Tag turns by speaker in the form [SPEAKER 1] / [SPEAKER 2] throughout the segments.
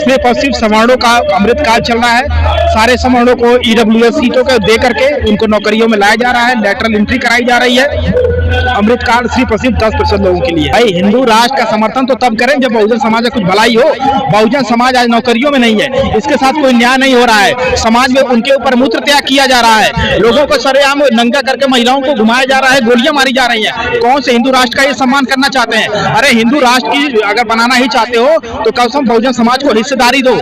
[SPEAKER 1] सिर्फ और सिर्फ सवर्णों का अमृतकाल चल रहा है। सारे सवर्णों को EWS सीटों को दे करके उनको नौकरियों में लाया जा रहा है, लेटरल एंट्री कराई जा रही है। अमृतकाल सिर्फ और सिर्फ 10% लोगों के लिए। भाई हिंदू राष्ट्र का समर्थन तो तब करें जब बहुजन समाज का कुछ भलाई हो। बहुजन समाज आज नौकरियों में नहीं है, इसके साथ कोई न्याय नहीं हो रहा है। समाज में उनके ऊपर मूत्र त्याग किया जा रहा है, लोगों को सरेआम नंगा करके महिलाओं को घुमाया जा रहा है, गोलियां मारी जा रही हैं। कौन से हिंदू राष्ट्र का ये सम्मान करना चाहते हैं? अरे हिंदू राष्ट्र की अगर बनाना ही चाहते हो तो कम से कम बहुजन समाज को हिस्सेदारी दो।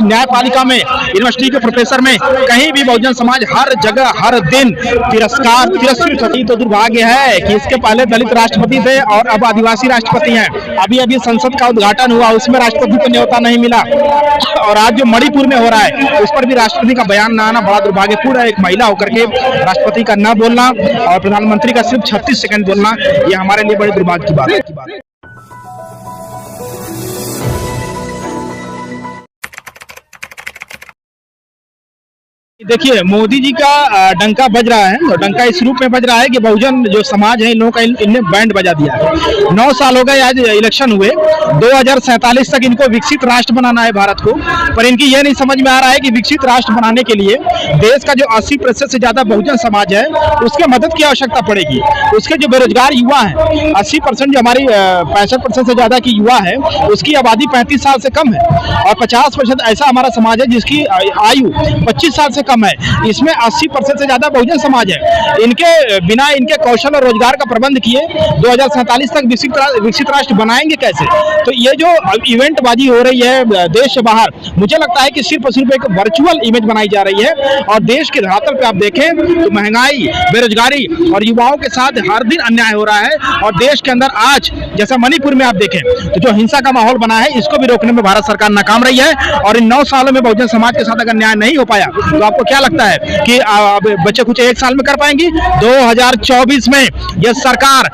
[SPEAKER 1] न्यायपालिका में, यूनिवर्सिटी के प्रोफेसर में, कहीं भी बहुजन समाज हर जगह हर दिन तिरस्कृत। तो दुर्भाग्य है कि इसके पहले दलित राष्ट्रपति थे और अब आदिवासी राष्ट्रपति हैं। अभी संसद का उद्घाटन हुआ, उसमें राष्ट्रपति को न्योता नहीं मिला, और आज जो मणिपुर में हो रहा है उस पर भी राष्ट्रपति का बयान न आना बड़ा दुर्भाग्यपूर्ण है। एक महिला होकर के राष्ट्रपति का न बोलना और प्रधानमंत्री का सिर्फ 36 सेकंड बोलना, ये हमारे लिए बड़ी दुर्भाग्य की बात है। देखिए मोदी जी का डंका बज रहा है, तो डंका इस रूप में बज रहा है कि बहुजन जो समाज है इन लोगों का इनने बैंड बजा दिया है। 9 साल हो गए आज इलेक्शन हुए, 2047 तक इनको विकसित राष्ट्र बनाना है भारत को, पर इनकी ये नहीं समझ में आ रहा है कि विकसित राष्ट्र बनाने के लिए देश का जो 80% से ज्यादा बहुजन समाज है उसके मदद की आवश्यकता पड़ेगी। उसके जो बेरोजगार युवा है, 80% जो हमारी 65% से ज्यादा की युवा है उसकी आबादी 35 साल से कम है, और 50% ऐसा हमारा समाज है जिसकी आयु 25 साल से कम है। इसमें 80% से ज्यादा बहुजन समाज है। इनके बिना इनके कौशल और रोजगार का प्रबंध किए 2047 तक विकसित राष्ट्र बनाएंगे कैसे? तो ये जो इवेंट बाजी हो रही है देश से बाहर, मुझे लगता है कि सिर्फ और सिर्फ एक वर्चुअल इमेज बनाई जा रही है, और देश के धरातल पे आप देखें तो महंगाई, बेरोजगारी और युवाओं के साथ हर दिन अन्याय हो रहा है। और देश के अंदर आज जैसा मणिपुर में आप देखें तो जो हिंसा का माहौल बना है इसको भी रोकने में भारत सरकार नाकाम रही है। और इन 9 सालों में बहुजन समाज के साथ अगर न्याय नहीं हो पाया तो आपको क्या लगता है कि बच्चे कुछ 1 साल में कर पाएंगी? 2024 में यह सरकार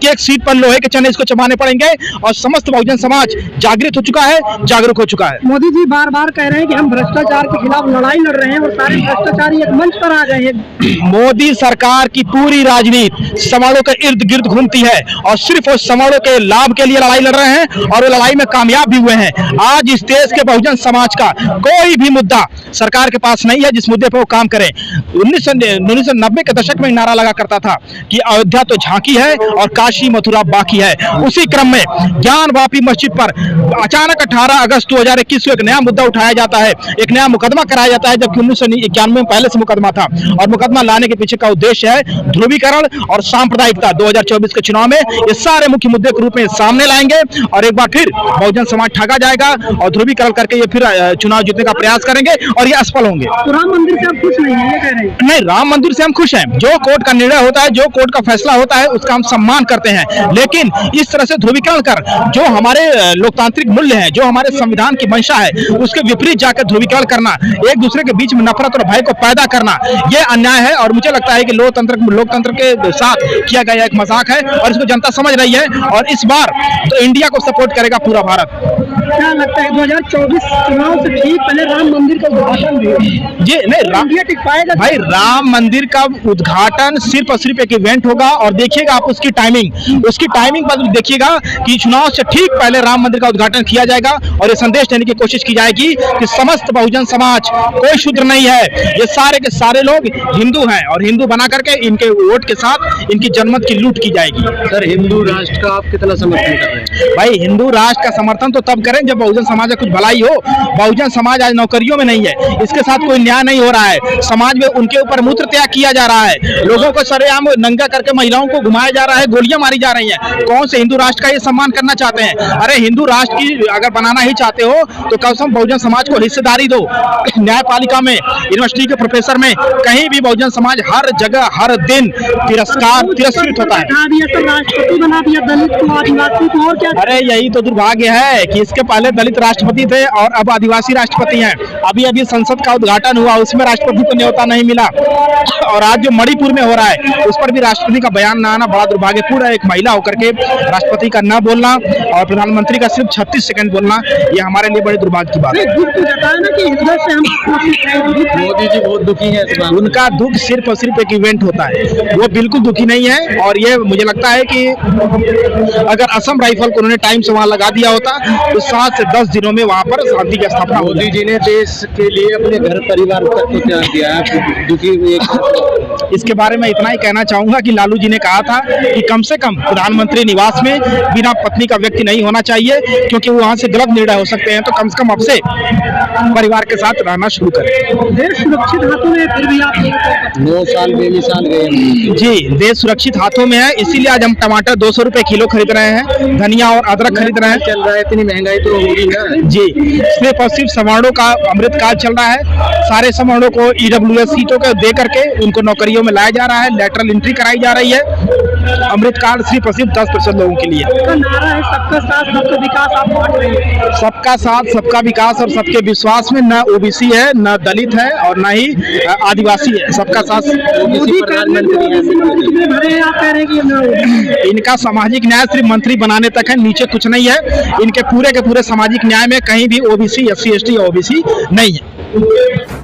[SPEAKER 1] एक सीट पर लोहे के चने इसको चबाने पड़ेंगे, और समस्त बहुजन समाज जागृत हो चुका है, जागरूक हो चुका है।
[SPEAKER 2] मोदी जी बार बार कह रहे हैं कि हम भ्रष्टाचार के खिलाफ लड़ाई लड़ रहे हैं, और सारे भ्रष्टाचारी एक मंच पर आ गए हैं।
[SPEAKER 1] मोदी सरकार की पूरी राजनीति समाजों के इर्द गिर्द घूमती है, और सिर्फ उस समाजों के लाभ के लिए लड़ाई लड़ रहे हैं, और वो लड़ाई में कामयाब भी हुए हैं। आज इस देश के बहुजन समाज का कोई भी मुद्दा सरकार के पास नहीं है जिस मुद्दे पर वो काम करें। 1990 के दशक में नारा लगा करता था कि अयोध्या तो झांकी है और काशी मथुरा बाकी है। उसी क्रम में ज्ञान वापी मस्जिद पर अचानक 18 अगस्त 2021 को एक नया मुद्दा उठाया जाता है, एक नया मुकदमा कराया जाता है, जबकि 1991 में पहले से मुकदमा था। और मुकदमा लाने के पीछे का उद्देश्य है ध्रुवीकरण और सांप्रदायिकता। 2024 के चुनाव में ये सारे मुख्य मुद्दे के रूप में सामने लाएंगे, और एक बार फिर बहुजन समाज ठगा जाएगा और ध्रुवीकरण करके ये फिर चुनाव जीतने का प्रयास करेंगे, और ये असफल होंगे।
[SPEAKER 2] राम मंदिर से आप खुश नहीं है, ये कह रहे हैं?
[SPEAKER 1] नहीं, राम मंदिर से हम खुश हैं। जो कोर्ट का निर्णय होता है, जो कोर्ट का फैसला होता है, उसका हम सम्मान करते हैं, लेकिन इस तरह से ध्रुवीकरण कर जो हमारे लोकतांत्रिक मूल्य है, जो हमारे संविधान की मंशा है, उसके विपरीत जाकर ध्रुवीकरण करना, एक दूसरे के बीच में नफरत और भय को पैदा करना, यह अन्याय है। और मुझे लगता है कि लोकतंत्र के साथ किया गया एक मजाक है, और इसको जनता समझ रही है, और इस बार तो इंडिया को सपोर्ट करेगा पूरा भारत।
[SPEAKER 2] क्या लगता है 2024 चुनाव से ठीक पहले राम मंदिर का उद्घाटन
[SPEAKER 1] जी नहीं,
[SPEAKER 2] इंडिया टिक पाएगा?
[SPEAKER 1] भाई राम मंदिर का उद्घाटन सिर्फ और सिर्फ एक इवेंट होगा, और देखिएगा आप उसकी टाइमिंग पर देखिएगा कि चुनाव से ठीक पहले राम मंदिर का उद्घाटन किया जाएगा, और ये संदेश देने की कोशिश की जाएगी कि समस्त बहुजन समाज कोई शूद्र नहीं है, ये सारे के सारे लोग हिंदू हैं, और हिंदू बना करके इनके वोट के साथ इनकी जनमत की लूट की जाएगी।
[SPEAKER 3] सर हिंदू राष्ट्र का आप कितना समर्थन कर रहे हैं?
[SPEAKER 1] भाई हिंदू राष्ट्र का समर्थन तो तब करें जब बहुजन समाज का कुछ भलाई हो। बहुजन समाज आज नौकरियों में नहीं है, इसके साथ कोई न्याय नहीं हो रहा है। समाज में उनके ऊपर मूत्र त्याग किया जा रहा है, लोगों को सरेआम नंगा करके महिलाओं को घुमाया जा रहा है, गोलियां मारी जा रही हैं। कौन से हिंदू राष्ट्र का ये सम्मान करना चाहते हैं? अरे हिंदू राष्ट्र की अगर बनाना ही चाहते हो तो कम से कम बहुजन समाज को हिस्सेदारी दो। न्यायपालिका में, यूनिवर्सिटी के प्रोफेसर में, कहीं भी बहुजन समाज हर जगह हर दिन तिरस्कृत होता है।
[SPEAKER 2] राष्ट्रपति बना दिया दलित को, आदिवासी को, और क्या?
[SPEAKER 1] अरे यही तो दुर्भाग्य है कि इसके पहले दलित राष्ट्रपति थे और अब आदिवासी राष्ट्रपति हैं। अभी संसद का उद्घाटन हुआ, उसमें राष्ट्रपति को न्योता नहीं मिला, और आज जो मणिपुर में हो रहा है उस पर भी राष्ट्रपति का बयान न आना बड़ा दुर्भाग्यपूर्ण है। एक महिला होकर के राष्ट्रपति का न बोलना और प्रधानमंत्री का सिर्फ 36 सेकंड बोलना, ये हमारे लिए बड़े दुर्भाग्य की बात है।
[SPEAKER 3] मोदी जी बहुत दुखी है,
[SPEAKER 1] उनका दुख सिर्फ और सिर्फ एक इवेंट होता है, वो बिल्कुल दुखी नहीं है। और ये मुझे लगता है कि अगर असम राइफल को उन्होंने टाइम से वहां लगा दिया होता तो 7 से 10 दिनों में वहाँ पर शांति की स्थापना हो
[SPEAKER 3] मोदी जी ने देश के लिए अपने घर परिवार तक को त्याग दिया है, दुखी हुए।
[SPEAKER 1] इसके बारे में इतना ही कहना चाहूंगा कि लालू जी ने कहा था कि कम से कम प्रधानमंत्री निवास में बिना पत्नी का व्यक्ति नहीं होना चाहिए, क्योंकि वहां से गलत निर्णय हो सकते हैं। तो कम से कम अब से परिवार के साथ रहना शुरू करें।
[SPEAKER 2] देश सुरक्षित हाथों में, फिर भी आप
[SPEAKER 3] 9 साल बेमिसाल गए।
[SPEAKER 1] जी, देश सुरक्षित हाथों में है, इसीलिए आज हम टमाटर 200 रुपए किलो खरीद रहे हैं, धनिया और अदरक खरीद रहे हैं।
[SPEAKER 3] चल रहा है, इतनी महंगाई तो होगी ना।
[SPEAKER 1] जी, सिर्फ और सिर्फ सवर्णों का अमृतकाल चल रहा है। सारे सवर्णों को ईडब्ल्यूएस सीटों को दे करके उनको नौकरियों में लाया जा रहा है, लेटरल एंट्री कराई जा रही है। अमृतकाल सिर्फ और सिर्फ 10% लोगों के लिए।
[SPEAKER 2] का नारा है सबका साथ सबका विकास, आप बांट रहे हैं।
[SPEAKER 1] सबका साथ, सबका विकास और सबके विश्वास में न ओबीसी है, न दलित है और न ही आदिवासी है। सबका साथ।
[SPEAKER 2] मोदी प्रधानमंत्री में भरे हैं, आप कह रहे हैं कि हम
[SPEAKER 1] इनका सामाजिक न्याय सिर्फ मंत्री बनाने तक है, नीचे कुछ नहीं है। इनके पूरे के पूरे सामाजिक न्याय में कहीं भी ओबीसी, SC, ST या ओबीसी नहीं है।